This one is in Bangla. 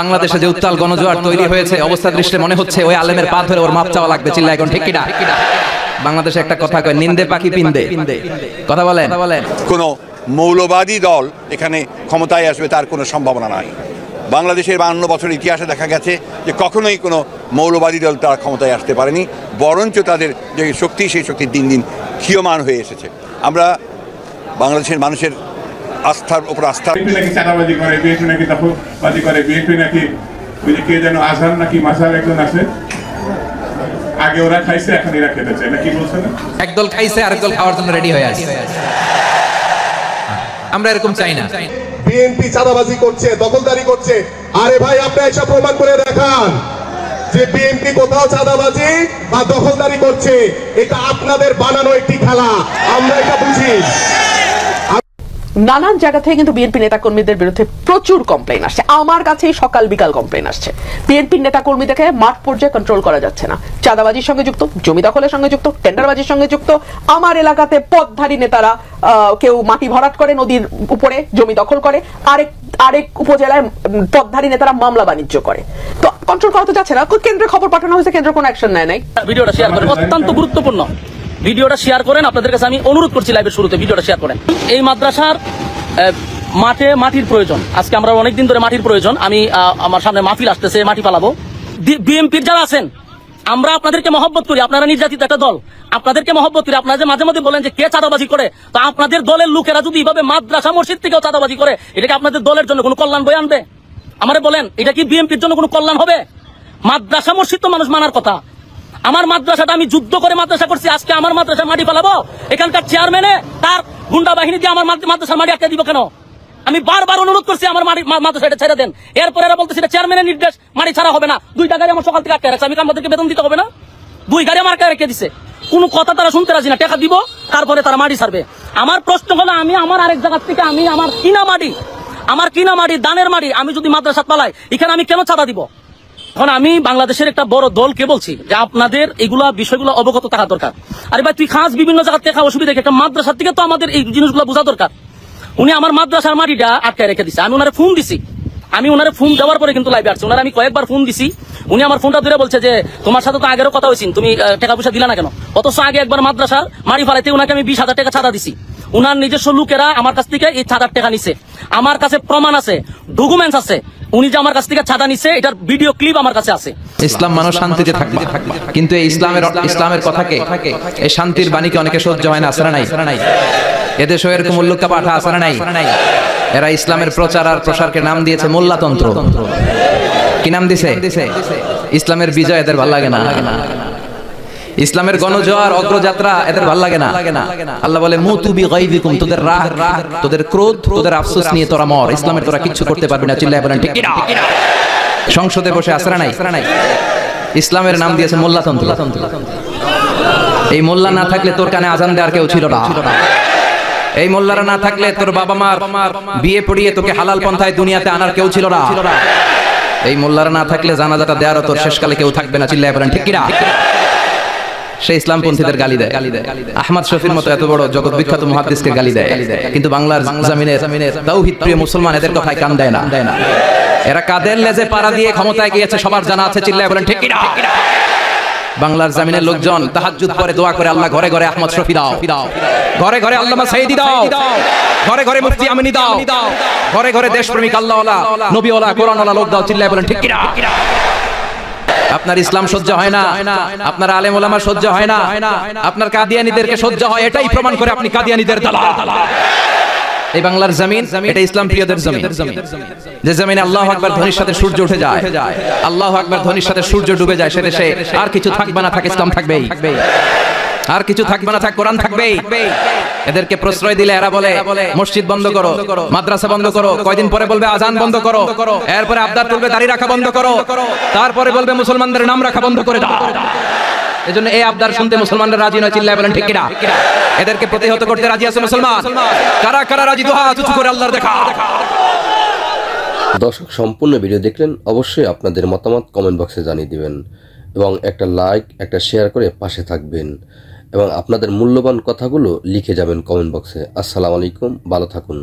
বাংলাদেশে যে উত্তাল গণজোয়ার তৈরি হয়েছে, অবস্থা দৃষ্টে মনে হচ্ছে ওই আলেমের পা ধরে ওর মাপ চাওয়া লাগবে। চিল্লা এখন ঠিক কিনা? বাংলাদেশে একটা কথা কয়, নিন্দে পাখি পিন্দে। কথা বলেন। কোনো মৌলবাদী দল এখানে ক্ষমতায় আসবে তার কোনো সম্ভাবনা নাই। বাংলাদেশের 52 বছরের ইতিহাসে দেখা গেছে যে কখনোই কোনো মৌলবাদী দল তারা ক্ষমতায় আসতে পারেনি, বরঞ্চ তাদের যে শক্তি, সেই শক্তি দিন দিন ক্ষীয়মান হয়ে এসেছে। আমরা বাংলাদেশের মানুষের আস্থার উপর আস্থা। নাকি চাঁদাবাজি করে, বিএনপি নাকি দখলবাজি করে, বিএনপি নাকি ওই যে কে যেন আজহার নাকি মাসার একজন আছে, আগে ওরা খাইছে এখন এরা খেতে চায়, নাকি বলছে না? একদল খাইছে আরেক দল খাওয়ার জন্য রেডি হয়ে আছে। আমরা এরকম চাই না। বিএনপি চাঁদাবাজি করছে, দখলদারি করছে। আরে ভাই, আপনি এসব প্রমাণ করে দেখান যে বিএনপি কোথাও চাঁদাবাজি বা দখলদারি করছে। এটা আপনাদের বানানো একটি খেলা, আমরা এটা বুঝি। নানান জায়গা থেকে কিন্তু বিএনপি নেতাকর্মীদের বিরুদ্ধে প্রচুর কমপ্লেইন আসছে। আমার কাছেই সকাল বিকাল কমপ্লেইন আসছে। বিএনপির নেতাকর্মীদেরকে মাঠ পর্যায়ে কন্ট্রোল করা যাচ্ছে না। চাঁদাবাজির সঙ্গে যুক্ত, জমি দখলের সঙ্গে যুক্ত, টেন্ডারবাজির সঙ্গে যুক্ত। আমার এলাকাতে পথধারী নেতারা কেউ মাটি ভরাট করে, নদীর উপরে জমি দখল করে, আরেক উপজেলায় পথধারী নেতারা মামলা বাণিজ্য করে। তো কন্ট্রোল করা তো যাচ্ছে না। কেন্দ্রের খবর পাঠানো হয়েছে, কেন্দ্র কোনো অ্যাকশন নেয় নাই। ভিডিওটা শেয়ার করেন, অত্যন্ত গুরুত্বপূর্ণ। ভিডিওটা শেয়ার করেন। আপনাদের কাছে আমি অনুরোধ করছি, লাইভের শুরুতে ভিডিওটা শেয়ার করেন। এই মাদ্রাসার মাটির প্রয়োজন। আজকে আমরা অনেকদিন ধরে মাটির প্রয়োজন। আমি আমার সামনে মাহফিল আসতেছে, মাটি পালাবো। বিএনপির যারা আছেন, আমরা আপনাদেরকে মহব্বত করি। আপনারা নির্যাতিত একটা দল, আপনাদেরকে মহব্বত করি। আপনারা যে মাঝে মাঝে বলেন যে কে চাঁদাবাজি করে, তো আপনাদের দলের লোকেরা যদি এইভাবে মাদ্রাসা মসজিদ থেকেও চাঁদাবাজি করে, এটা কি আপনাদের দলের জন্য কোনো কল্যাণ বয়ে আনবে? আমারে বলেন, এটা কি বিএনপির জন্য কোনো কল্যাণ হবে? মাদ্রাসা মসজিদ তো মানুষ মানার কথা। আমার মাদ্রাসাটা আমি যুদ্ধ করে মাদ্রাসা করছি, আজকে আমার মাদ্রাসা মাটি ফেলাবো? এখানকার চেয়ারম্যানে তার গুন্ডা বাহিনী দিয়ে আমার মাদ্রাসার মাটি আটকে দিব কেন? আমি বারবার অনুরোধ করছি আমার মাদ্রাসাটা ছেড়ে দেন। এরপরে এরা বলতেছে চেয়ারম্যানের নির্দেশ, মাটি ছাড়া হবে না। 2টা গাড়ি আমার সকাল থেকে আটকে রাখছে, আমি আমাদেরকে বেতন দিতে হবে না? 2 গাড়ি আমার রেখে দিছে। কোনো কথা তারা শুনতে রাজি না। টাকা দিব, তারপরে তারা মাটি ছাড়বে। আমার প্রশ্ন হলো, আমি আমার আরেক জায়গা থেকে আমি আমার কিনা মাটি দানের মাটি আমি যদি মাদ্রাসা পালাই, এখানে আমি কেন চাঁদা দিব? এখন আমি বাংলাদেশের একটা বড় দলকে বলছি যে আপনাদের এগুলা বিষয়গুলো অবগত থাকা দরকার। আরে ভাই, তুই খাস বিভিন্ন জায়গা থেকে অসুবিধা, একটা মাদ্রাসার থেকে তো আমাদের এই জিনিসগুলো বোঝা দরকার। উনি আমার মাদ্রাসার মাটিটা আটকে রেখে দিছে। আমি ওনারে ফোন দিছি, দেওয়ার পরে কিন্তু লাইভে আসছে। ওনারা আমি কয়েকবার ফোন দিছি, উনি আমার ফোনটা ধরে বলছে যে তোমার সাথে তো আগেরও কথা হয়েছিল, তুমি টাকা পয়সা দিলা না কেন? অথচ আগে একবার মাদ্রাসার মাটি ফালাইতে ওনাকে আমি 20,000 টাকা চাঁদা দিছি। উনার নিজস্ব লোকেরা আমার কাছ থেকে এই 1,000 টাকা নিছে। আমার কাছে প্রমাণ আছে, ডকুমেন্টস আছে, উনি যে আমার কাছ থেকে চাঁদা নিছে, এটার ভিডিও ক্লিপ আমার কাছে আছে। ইসলাম মানুষ শান্তিতে থাকবে, কিন্তু এই ইসলামের কথাকে, এই শান্তির বাণীকে অনেকে সহ্য হয় না। আসে না নাই? এদেশে এরকম উল্লুকা পাঠা আসে না নাই? এরা ইসলামের প্রচার আর প্রসারকে নাম দিয়েছে মোল্লাতন্ত্র। কি নাম দিছে? ইসলামের বিজয় এদের ভাল লাগে না। ইসলামের গণজোয়ার অগ্রযাত্রা এদের ভাল লাগে না। আল্লাহ বলে মুতু বিগাইযিকুম, তোদের রাগ, তোদের ক্রোধ, তোদের আফসোস নিয়ে তোরা মর। ইসলামের তোরা কিচ্ছু করতে পারবি না। চিল্লায় বলেন ঠিক কিনা? সংসদে বসে আসে না নাই? ইসলামের নাম দিয়েছে মোল্লাতন্ত্র। এই মোল্লা না থাকলে তোর কানে আজান দেওয়ার কেউ ছিল না। এই মোল্লারা না থাকলে তোর বাবা মার বিয়ে পড়িয়ে তোকে হালাল পন্থায় দুনিয়াতে আনার কেউ ছিল না। এই মোল্লারা না থাকলে জানাজাটা দেওয়ারও তোর শেষকালে কেউ থাকবে না। চিল্লায় বলেন ঠিক কিনা? সে ইসলামপন্থীদের গালি দেয়। আহমদ শফির মতো এত বড় জগৎ বিখ্যাত মুহাদ্দিসকে গালি দেয়, কিন্তু বাংলার জমিনে তাওহীদ প্রিয় মুসলমান এদের কথায় কান দেয় না। এরা কাদের লেজে পাড়া দিয়ে ক্ষমতায় গিয়েছে সবার জানা আছে। চিল্লায় বলেন ঠিক কিনা? বাংলার জমিনের লোকজন তাহাজ্জুদ পড়ে দোয়া করে, আল্লাহ ঘরে ঘরে আহমদ শফি দাও, ঘরে ঘরে আল্লামা সাইদি দাও, ঘরে ঘরে মুফতি আমিনী দাও, ঘরে ঘরে দেশপ্রেমিক আল্লাহওয়ালা, নবীওয়ালা, কোরআনওয়ালা লোক দাও। চিল্লায় বলেন ঠিক কিনা? আপনার ইসলাম সহ্য হয় না, আপনার আলেম ওলামা সহ্য হয় না, আপনার কাদিয়ানীদেরকে সহ্য হয়, এটাই প্রমাণ করে আপনি কাদিয়ানীদের দালাল। এই বাংলার জমিন এটা ইসলাম প্রিয়দের জমিন, যে জমিনে আল্লাহু আকবার ধ্বনির সাথে সূর্য উঠে যায়, আল্লাহু আকবার ধ্বনির সাথে সূর্য ডুবে যায়, সে দেশে আর কিছু থাকবে না, থাকে ইসলাম থাকবেই, আর কিছু থাকবে না, থাক কোরআন থাকবেই। এদেরকে প্রশ্রয় দিলে এরা বলে মসজিদ বন্ধ করো, মাদ্রাসা বন্ধ করো, কয়দিন পরে বলবে আজান বন্ধ করো, এরপরে আবদার তুলবে দাড়ি রাখা বন্ধ করো, তারপরে বলবে মুসলমানদের নাম রাখা বন্ধ করে দাও। এজন্য এই আবদার শুনতে মুসলমানরা রাজি নয়। চিল্লায় বলেন ঠিক কিনা? এদেরকে প্রতিহত করতে রাজি আছে মুসলমান? কারা কারা রাজি? দুহা উঁচু করে আল্লাহর দেখা। দর্শক, সম্পূর্ণ ভিডিও দেখলেন, অবশ্যই আপনাদের মতামত কমেন্ট বক্সে জানিয়ে দিবেন এবং একটা লাইক, একটা শেয়ার করে পাশে থাকবেন এবং আপনাদের মূল্যবান কথাগুলো লিখে যাবেন কমেন্ট বক্সে। আসসালামু আলাইকুম, ভালো থাকুন।